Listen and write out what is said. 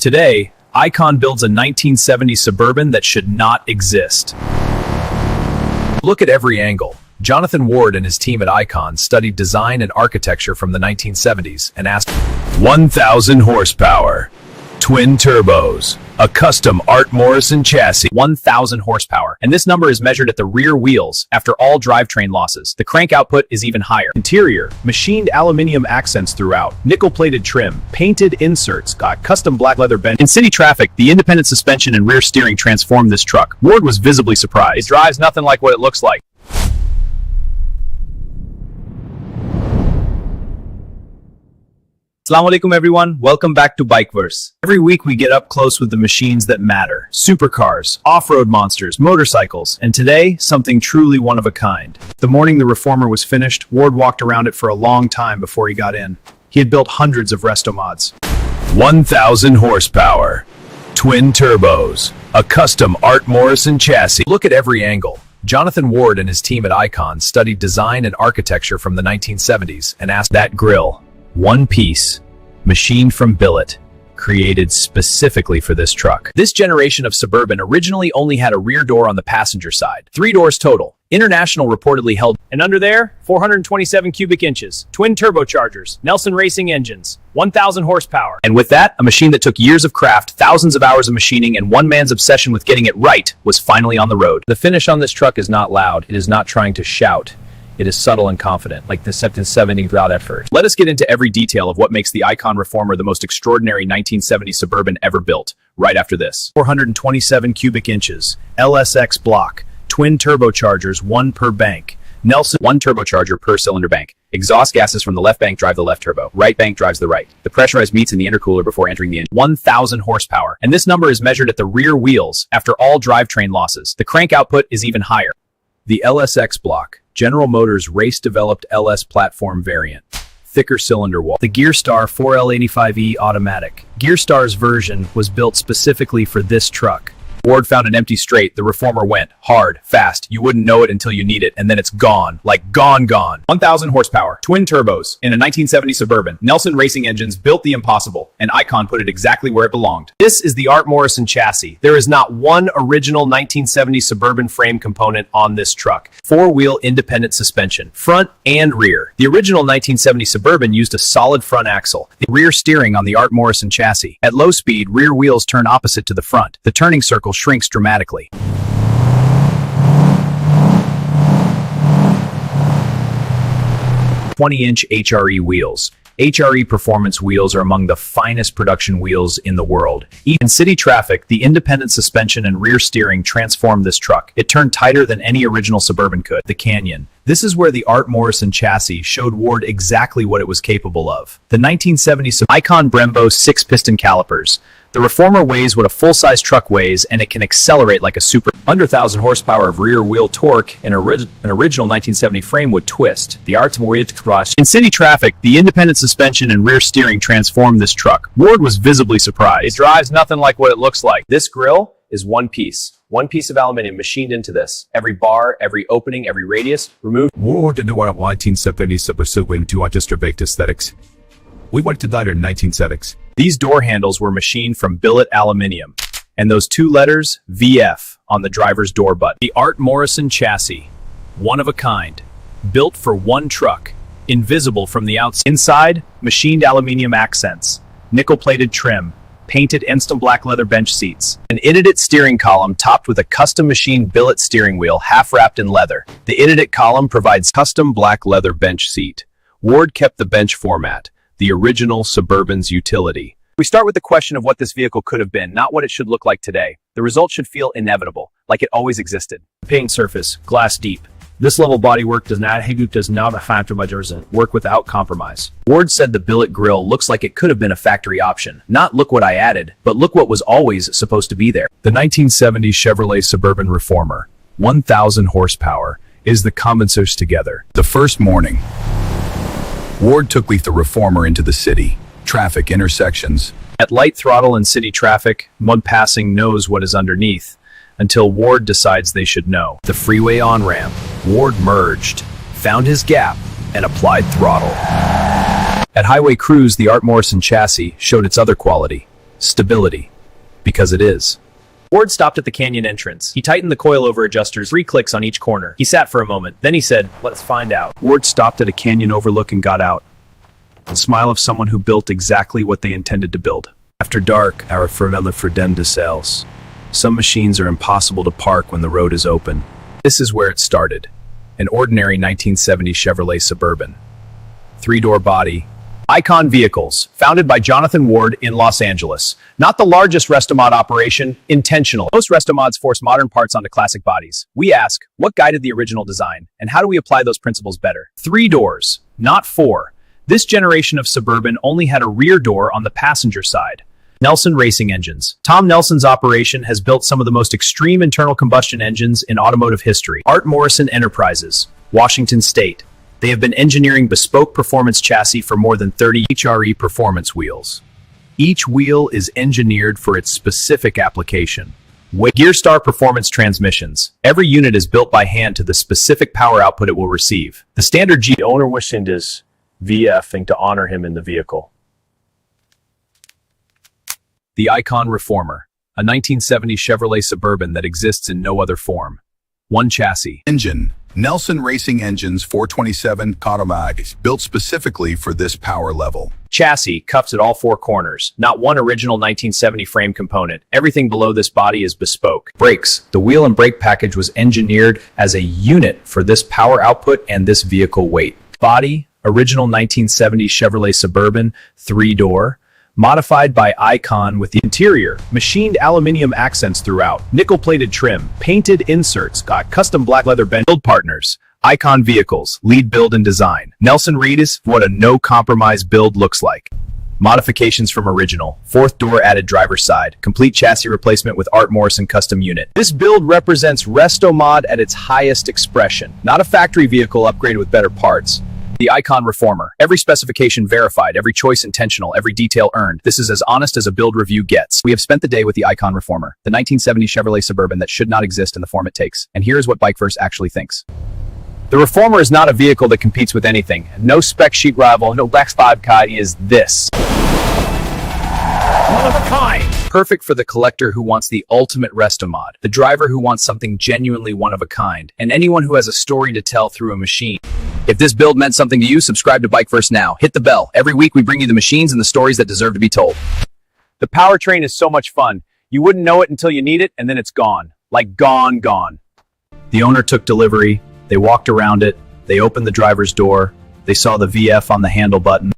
Today, Icon builds a 1970 Suburban that should not exist. Look at every angle. Jonathan Ward and his team at Icon studied design and architecture from the 1970s and asked 1,000 horsepower, twin turbos, a custom Art Morrison chassis, 1,000 horsepower. And this number is measured at the rear wheels after all drivetrain losses. The crank output is even higher. Interior, machined aluminum accents throughout, nickel-plated trim, painted inserts, got custom black leather bench. In city traffic, the independent suspension and rear steering transformed this truck. Ward was visibly surprised. It drives nothing like what it looks like. Assalamu alaikum everyone, welcome back to BikeVerse. Every week we get up close with the machines that matter. Supercars, off-road monsters, motorcycles, and today, something truly one of a kind. The morning the Reformer was finished, Ward walked around it for a long time before he got in. He had built hundreds of Restomods. 1,000 horsepower, twin turbos, a custom Art Morrison chassis. Look at every angle. Jonathan Ward and his team at Icon studied design and architecture from the 1970s and asked that grille. One piece, machined from billet, created specifically for this truck. This generation of Suburban originally only had a rear door on the passenger side. 3 doors total. International reportedly held. And under there, 427 cubic inches, twin turbochargers, Nelson Racing engines, 1,000 horsepower. And with that, a machine that took years of craft, thousands of hours of machining, and one man's obsession with getting it right was finally on the road. The finish on this truck is not loud. It is not trying to shout. It is subtle and confident, like the 770 without effort. Let us get into every detail of what makes the Icon Reformer the most extraordinary 1970 Suburban ever built, right after this. 427 cubic inches, LSX block, twin turbochargers, 1 per bank. Nelson, 1 turbocharger per cylinder bank. Exhaust gases from the left bank drive the left turbo. Right bank drives the right. The pressurized meets in the intercooler before entering the engine. 1,000 horsepower. And this number is measured at the rear wheels after all drivetrain losses. The crank output is even higher. The LSX block. General Motors race-developed LS platform variant. Thicker cylinder wall. The Gearstar 4L85E automatic. Gearstar's version was built specifically for this truck. Ward found an empty straight. The Reformer went hard, fast. You wouldn't know it until you need it, and then it's gone. Like gone. 1,000 horsepower, twin turbos, in a 1970 Suburban. Nelson Racing engines built the impossible, and Icon put it exactly where it belonged. This is the Art Morrison chassis. There is not one original 1970 Suburban frame component on this truck. 4-wheel independent suspension, front and rear. The original 1970 Suburban used a solid front axle. The rear steering on the Art Morrison chassis. At low speed, rear wheels turn opposite to the front. The turning circle shrinks dramatically. "20-inch HRE wheels. HRE performance wheels are among the finest production wheels in the world. In city traffic, the independent suspension and rear steering transformed this truck. It turned tighter than any original Suburban could. The Canyon. This is where the Art Morrison chassis showed Ward exactly what it was capable of. The 1970 Icon Brembo 6-piston calipers. The Reformer weighs what a full-size truck weighs, and it can accelerate like a super. Under 1,000 horsepower of rear-wheel torque, an original 1970 frame would twist. The Art Morrison crush. In city traffic, the independent suspension and rear steering transformed this truck. Ward was visibly surprised. It drives nothing like what it looks like. This grille is one piece. One piece of aluminum machined into this. Every bar, every opening, every radius, removed. Ward and the 1970 Suburban to distribute aesthetics. We went to that in 1970s. These door handles were machined from billet aluminum, and those 2 letters, VF, on the driver's door button. The Art Morrison chassis, one of a kind, built for one truck, invisible from the outside. Inside, machined aluminum accents, nickel-plated trim, painted instant black leather bench seats, an Inedit steering column topped with a custom machined billet steering wheel half-wrapped in leather. The Inedit column provides custom black leather bench seat. Ward kept the bench format, the original Suburban's utility. We start with the question of what this vehicle could have been, not what it should look like today. The result should feel inevitable, like it always existed. Paint surface, glass deep. This level bodywork does not factor work without compromise. Ward said the billet grille looks like it could have been a factory option. Not look what I added, but look what was always supposed to be there. The 1970 Chevrolet Suburban Reformer, 1,000 horsepower, is the commencers together. The first morning, Ward took the Reformer into the city. Traffic intersections. At light throttle in city traffic, mud passing knows what is underneath, until Ward decides they should know. The freeway on-ramp, Ward merged, found his gap, and applied throttle. At highway cruise, the Art Morrison chassis showed its other quality. Stability. Because it is. Ward stopped at the canyon entrance. He tightened the coilover adjusters, 3 clicks on each corner. He sat for a moment. Then he said, "Let's find out." Ward stopped at a canyon overlook and got out. The smile of someone who built exactly what they intended to build. After dark, our formula for dem de sales. Some machines are impossible to park when the road is open. This is where it started. An ordinary 1970 Chevrolet Suburban. 3-door body. Icon Vehicles, founded by Jonathan Ward in Los Angeles. Not the largest Restomod operation, intentional. Most Restomods force modern parts onto classic bodies. We ask, what guided the original design, and how do we apply those principles better? 3 doors, not 4. This generation of Suburban only had a rear door on the passenger side. Nelson Racing Engines. Tom Nelson's operation has built some of the most extreme internal combustion engines in automotive history. Art Morrison Enterprises, Washington State. They have been engineering bespoke performance chassis for more than 30 HRE performance wheels. Each wheel is engineered for its specific application. Gearstar Performance Transmissions. Every unit is built by hand to the specific power output it will receive. The standard G owner wishing his VF to honor him in the vehicle. The Icon Reformer, a 1970 Chevrolet Suburban that exists in no other form. 1 chassis. Engine. Nelson Racing Engines 427 Automag, built specifically for this power level. Chassis, cuffs at all 4 corners. Not one original 1970 frame component. Everything below this body is bespoke. Brakes. The wheel and brake package was engineered as a unit for this power output and this vehicle weight. Body, original 1970 Chevrolet Suburban, 3-door. Modified by Icon with the interior, machined aluminum accents throughout, nickel-plated trim, painted inserts, got custom black leather build partners. Icon Vehicles, lead build and design. Nelson Reed is what a no-compromise build looks like. Modifications from original, 4th door added driver's side, complete chassis replacement with Art Morrison custom unit. This build represents Restomod at its highest expression, not a factory vehicle upgraded with better parts. The Icon Reformer. Every specification verified, every choice intentional, every detail earned. This is as honest as a build review gets. We have spent the day with the Icon Reformer, the 1970 Chevrolet Suburban that should not exist in the form it takes. And here's what BikeVerse actually thinks. The Reformer is not a vehicle that competes with anything. No spec sheet rival, no Black Vodka is this. One of a kind. Perfect for the collector who wants the ultimate Restomod, the driver who wants something genuinely one of a kind, and anyone who has a story to tell through a machine. If this build meant something to you, subscribe to BikeVerse now. Hit the bell. Every week we bring you the machines and the stories that deserve to be told. The powertrain is so much fun. You wouldn't know it until you need it, and then it's gone. Like gone. The owner took delivery. They walked around it. They opened the driver's door. They saw the VF on the handle button.